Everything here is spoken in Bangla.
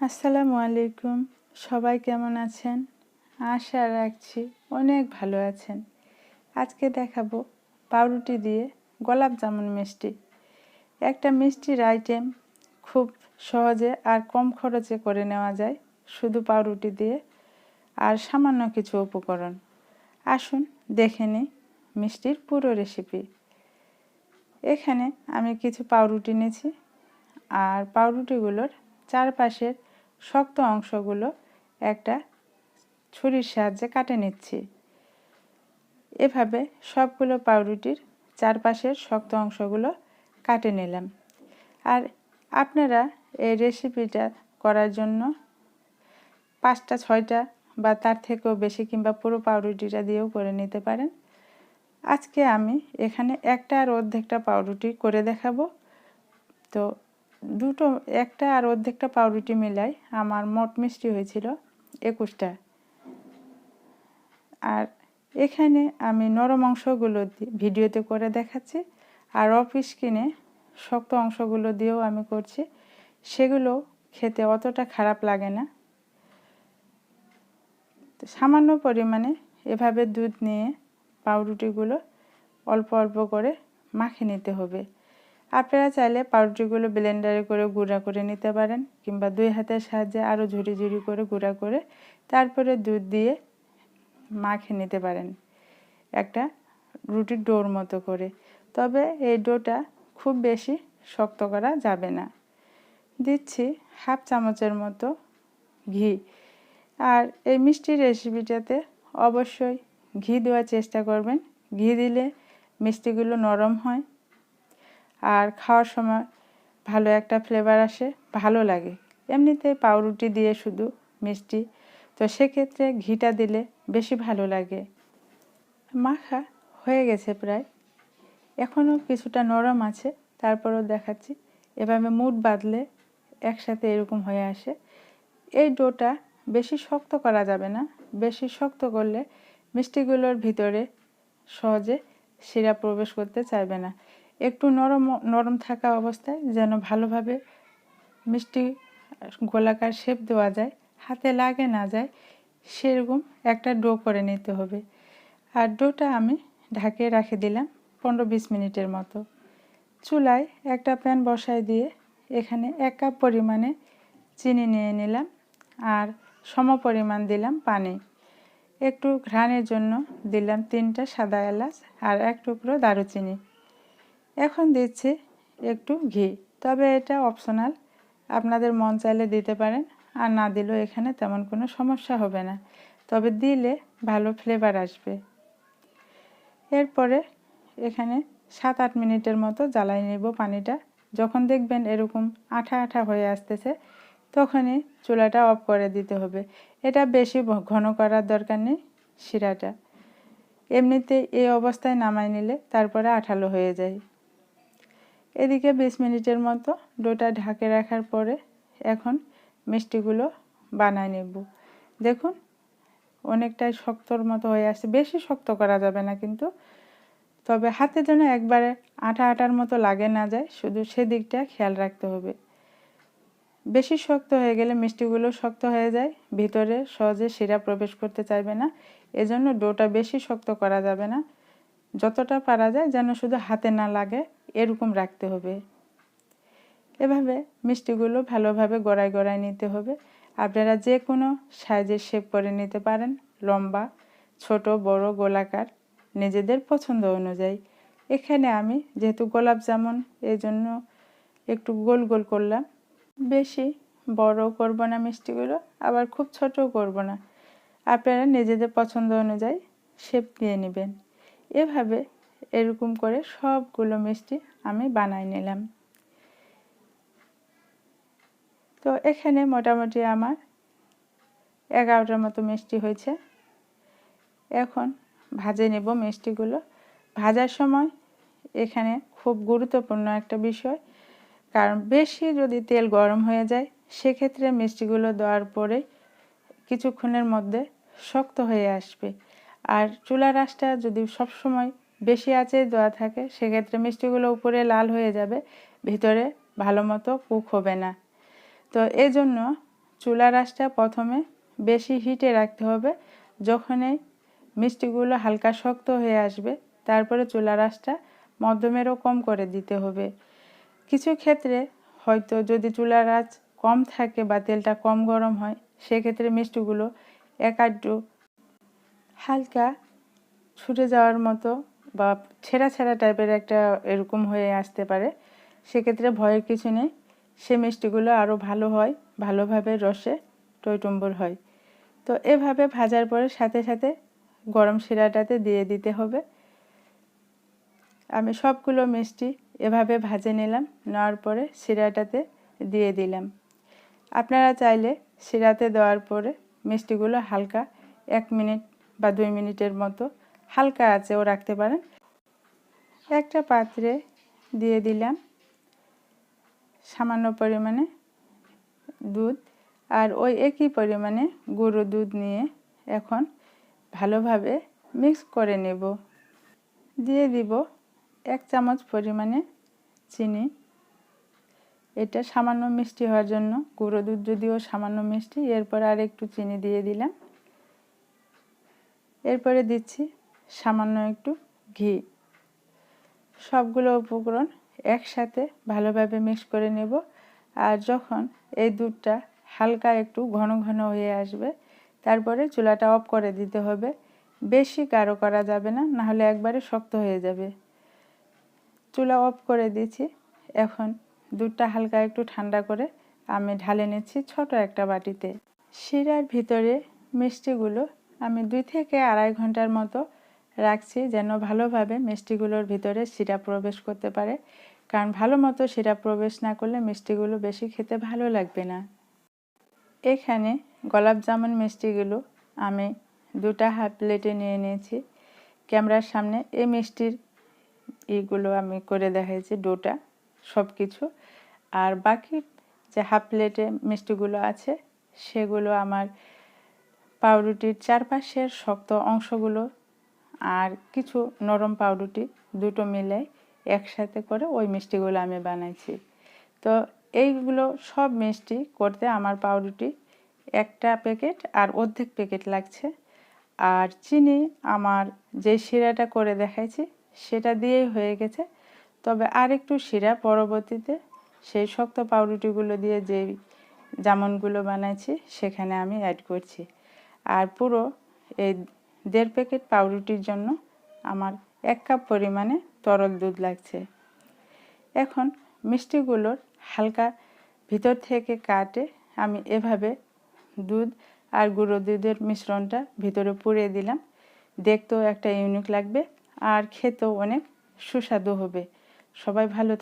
আসসালামু আলাইকুম। সবাই কেমন আছেন? আশা রাখছি অনেক ভালো আছেন। আজকে দেখাবো পাউরুটি দিয়ে গোলাপ জামুন মিষ্টি। একটা মিষ্টির আইটেম খুব সহজে আর কম খরচে করে নেওয়া যায় শুধু পাউরুটি দিয়ে আর সামান্য কিছু উপকরণ। আসুন দেখে নিই মিষ্টির পুরো রেসিপি। এখানে আমি কিছু পাউরুটি নিয়েছি আর পাউরুটিগুলোর চারপাশের শক্ত অংশগুলো একটা ছুরির সাহায্যে কাটে নিচ্ছি। এভাবে সবগুলো পাউরুটির চারপাশের শক্ত অংশগুলো কাটে নিলাম। আর আপনারা এই রেসিপিটা করার জন্য 5টা 6টা বা তার থেকেও বেশি কিংবা পুরো পাউরুটিটা দিয়েও করে নিতে পারেন। আজকে আমি এখানে একটা আর অর্ধেকটা পাউরুটি করে দেখাবো। তো একটা আর অর্ধেকটা পাউরুটি মিলাই আমার মোট মিষ্টি হয়েছিল 21টা। আর এখানে আমি নরম অংশগুলো ভিডিওতে করে দেখাচ্ছি আর অফ স্ক্রিনে শক্ত অংশগুলো দিয়েও আমি করছি। সেগুলো খেতে অতটা খারাপ লাগে না। তো সামান্য পরিমাণে এভাবে দুধ নিয়ে পাউরুটিগুলো অল্প অল্প করে মাখিয়ে নিতে হবে। আপনারা চাইলে পাউরুটিগুলো ব্লেন্ডারে করে গুঁড়া করে নিতে পারেন কিংবা 2 হাতের সাহায্যে আরও ঝুড়ি ঝুড়ি করে গুঁড়া করে তারপরে দুধ দিয়ে মাখিয়ে নিতে পারেন একটা রুটির ডোর মতো করে। তবে এই ডোটা খুব বেশি শক্ত করা যাবে না। দিচ্ছি হাফ চামচের মতো ঘি। আর এই মিষ্টির রেসিপিটাতে অবশ্যই ঘি দেওয়ার চেষ্টা করবেন। ঘি দিলে মিষ্টিগুলো নরম হয় আর খাওয়ার সময় ভালো একটা ফ্লেভার আসে, ভালো লাগে। এমনিতে পাউরুটি দিয়ে শুধু মিষ্টি, তো সেক্ষেত্রে ঘিটা দিলে বেশি ভালো লাগে। মাখা হয়ে গেছে প্রায়, এখনও কিছুটা নরম আছে, তারপরেও দেখাচ্ছি। এভাবে মুঠ বাঁধলে একসাথে এরকম হয়ে আসে। এই ডোটা বেশি শক্ত করা যাবে না, বেশি শক্ত করলে মিষ্টিগুলোর ভিতরে সহজে শিরা প্রবেশ করতে চাইবে না। একটু নরম নরম থাকা অবস্থায় যেন ভালোভাবে মিষ্টি গোলাকার শেপ দেওয়া যায়, হাতে লাগে না যায়, সেরকম একটা ডো করে নিতে হবে। আর ডোটা আমি ঢাকিয়ে রেখে দিলাম 15-20 মিনিটের মতো। চুলায় একটা প্যান বসায় দিয়ে এখানে 1 কাপ পরিমাণে চিনি নিয়ে নিলাম আর সম পরিমাণ দিলাম পানি। একটু ঘ্রাণের জন্য দিলাম 3টা সাদা এলাচ আর 1 টুকরো দারুচিনি। এখন দিচ্ছি একটু ঘি, তবে এটা অপশনাল, আপনাদের মন চাইলে দিতে পারেন আর না দিলেও এখানে তেমন কোনো সমস্যা হবে না, তবে দিলে ভালো ফ্লেভার আসবে। এরপরে এখানে 7-8 মিনিটের মতো জ্বালায় নেব পানিটা। যখন দেখবেন এরকম আঠা আঠা হয়ে আসতেছে তখনই চুলাটা অফ করে দিতে হবে। এটা বেশি ঘন করার দরকার নেই শিরাটা, এমনিতে এই অবস্থায় নামাই নিলে তারপরে আঠালো হয়ে যায়। এদিকে 20 মিনিটের মতো ডোটা ঢাকে রাখার পরে এখন মিষ্টিগুলো বানায় নেব। দেখুন অনেকটাই শক্তর মতো হয়ে আসছে, বেশি শক্ত করা যাবে না কিন্তু, তবে হাতে যেন একবারে আঠা আঠার মতো লাগে না যায়, শুধু সেদিকটা খেয়াল রাখতে হবে। বেশি শক্ত হয়ে গেলে মিষ্টিগুলো শক্ত হয়ে যায়, ভিতরে সহজে শিরা প্রবেশ করতে চাইবে না। এজন্য ডোটা বেশি শক্ত করা যাবে না, যতটা পারা যায় যেন শুধু হাতে না লাগে এরকম রাখতে হবে। এভাবে মিষ্টিগুলো ভালোভাবে গড়ায় গড়ায় নিতে হবে। আপনারা যে কোনো সাইজের শেপ করে নিতে পারেন, লম্বা, ছোট, বড়, গোলাকার, নিজেদের পছন্দ অনুযায়ী। এখানে আমি যেহেতু গোলাপ জামুন এই জন্য একটু গোল গোল করলাম, বেশি বড় করব না মিষ্টিগুলো, আবার খুব ছোটও করব না। আপনারা নিজেদের পছন্দ অনুযায়ী শেপ দিয়ে নেবেন। এভাবে এরকম করে সবগুলো মিষ্টি আমি বানাই নিলাম। তো এখানে মোটামুটি আমার 11টার মতো মিষ্টি হয়েছে। এখন ভাজে নেব মিষ্টিগুলো। ভাজার সময় এখানে খুব গুরুত্বপূর্ণ একটা বিষয়, কারণ বেশি যদি তেল গরম হয়ে যায় সেক্ষেত্রে মিষ্টিগুলো দেওয়ার পরে কিছুক্ষণের মধ্যে শক্ত হয়ে আসবে। আর চুলার আঁচটা যদি সবসময় বেশি আঁচে দেওয়া থাকে সেক্ষেত্রে মিষ্টিগুলো উপরে লাল হয়ে যাবে, ভিতরে ভালো মতো কুক হবে না। তো এই জন্য চুলার আঁচটা প্রথমে বেশি হিটে রাখতে হবে। যখনই মিষ্টিগুলো হালকা শক্ত হয়ে আসবে তারপরে চুলার আঁচটা মধ্যমেরও কম করে দিতে হবে। কিছু ক্ষেত্রে হয়তো যদি চুলার আঁচ কম থাকে বা তেলটা কম গরম হয় সেক্ষেত্রে মিষ্টিগুলো একটু হালকা ছুটে যাওয়ার মতো বা ছেঁড়া ছেঁড়া টাইপের একটা এরকম হয়ে আসতে পারে। সেক্ষেত্রে ভয়ের কিছু নেই, সে মিষ্টিগুলো আরও ভালো হয়, ভালোভাবে রসে টইটুম্বুর হয়। তো এভাবে ভাজার পরে সাথে সাথে গরম শিরাটাতে দিয়ে দিতে হবে। আমি সবগুলো মিষ্টি এভাবে ভেজে নিলাম, নেওয়ার পরে শিরাটাতে দিয়ে দিলাম। আপনারা চাইলে শিরাতে দেওয়ার পরে মিষ্টিগুলো হালকা 1 মিনিট বা 2 মিনিটের মতো হালকা আঁচেও রাখতে পারেন। একটা পাত্রে দিয়ে দিলাম সামান্য পরিমাণে দুধ, আর ওই একই পরিমাণে গুঁড়ো দুধ নিয়ে এখন ভালোভাবে মিক্স করে নেব। দিয়ে দিব 1 চামচ পরিমাণে চিনি। এটা সামান্য মিষ্টি হওয়ার জন্য, গুঁড়ো দুধ যদিও সামান্য মিষ্টি, এরপর আর একটু চিনি দিয়ে দিলাম। এরপরে দিচ্ছি সামান্য একটু ঘি। সবগুলো উপকরণ একসাথে ভালোভাবে মিক্স করে নেব। আর যখন এই দুধটা হালকা একটু ঘন ঘন হয়ে আসবে তারপরে চুলাটা অফ করে দিতে হবে। বেশি গাঢ় করা যাবে না, নাহলে একবারে শক্ত হয়ে যাবে। চুলা অফ করে দিয়েছি। এখন দুধটা হালকা একটু ঠান্ডা করে আমি ঢালে নিচ্ছি ছোট একটা বাটিতে। শিরার ভিতরে মিষ্টিগুলো আমি 2 থেকে 2.5 ঘন্টার মতো রাখছি, যেন ভালোভাবে মিষ্টিগুলোর ভিতরে শিরা প্রবেশ করতে পারে। কারণ ভালো মতো শিরা প্রবেশ না করলে মিষ্টিগুলো বেশি খেতে ভালো লাগবে না। এখানে গোলাপ জামুন মিষ্টিগুলো আমি 2টা হাফ প্লেটে নিয়ে নিয়েছি। ক্যামেরার সামনে এই মিষ্টির এইগুলো আমি করে দেখাইছি, ডোটা সব কিছু। আর বাকি যে হাফ প্লেটে মিষ্টিগুলো আছে সেগুলো আমার পাউরুটির চারপাশের শক্ত অংশগুলো আর কিছু নরম পাউরুটি দুটো মিলে একসাথে করে ওই মিষ্টিগুলো আমি বানাইছি। তো এইগুলো সব মিষ্টি করতে আমার পাউরুটি 1টা প্যাকেট আর অর্ধেক প্যাকেট লাগছে। আর চিনি আমার যে শিরাটা করে দেখাইছি সেটা দিয়েই হয়ে গেছে। তবে আর একটু শিরা পরবর্তীতে সেই শক্ত পাউরুটিগুলো দিয়ে যে জামুনগুলো বানাইছি সেখানে আমি অ্যাড করছি। আর পুরো এই 1.5 প্যাকেট পাউরুটির জন্য আমার 1 কাপ পরিমাণে তরল দুধ লাগছে। এখন মিষ্টিগুলোর হালকা ভিতর থেকে কাটে আমি এভাবে দুধ আর গুঁড়ো দুধের মিশ্রণটা ভিতরে পুড়িয়ে দিলাম। দেখতেও একটা ইউনিক লাগবে আর খেতেও অনেক সুস্বাদু হবে। সবাই ভালো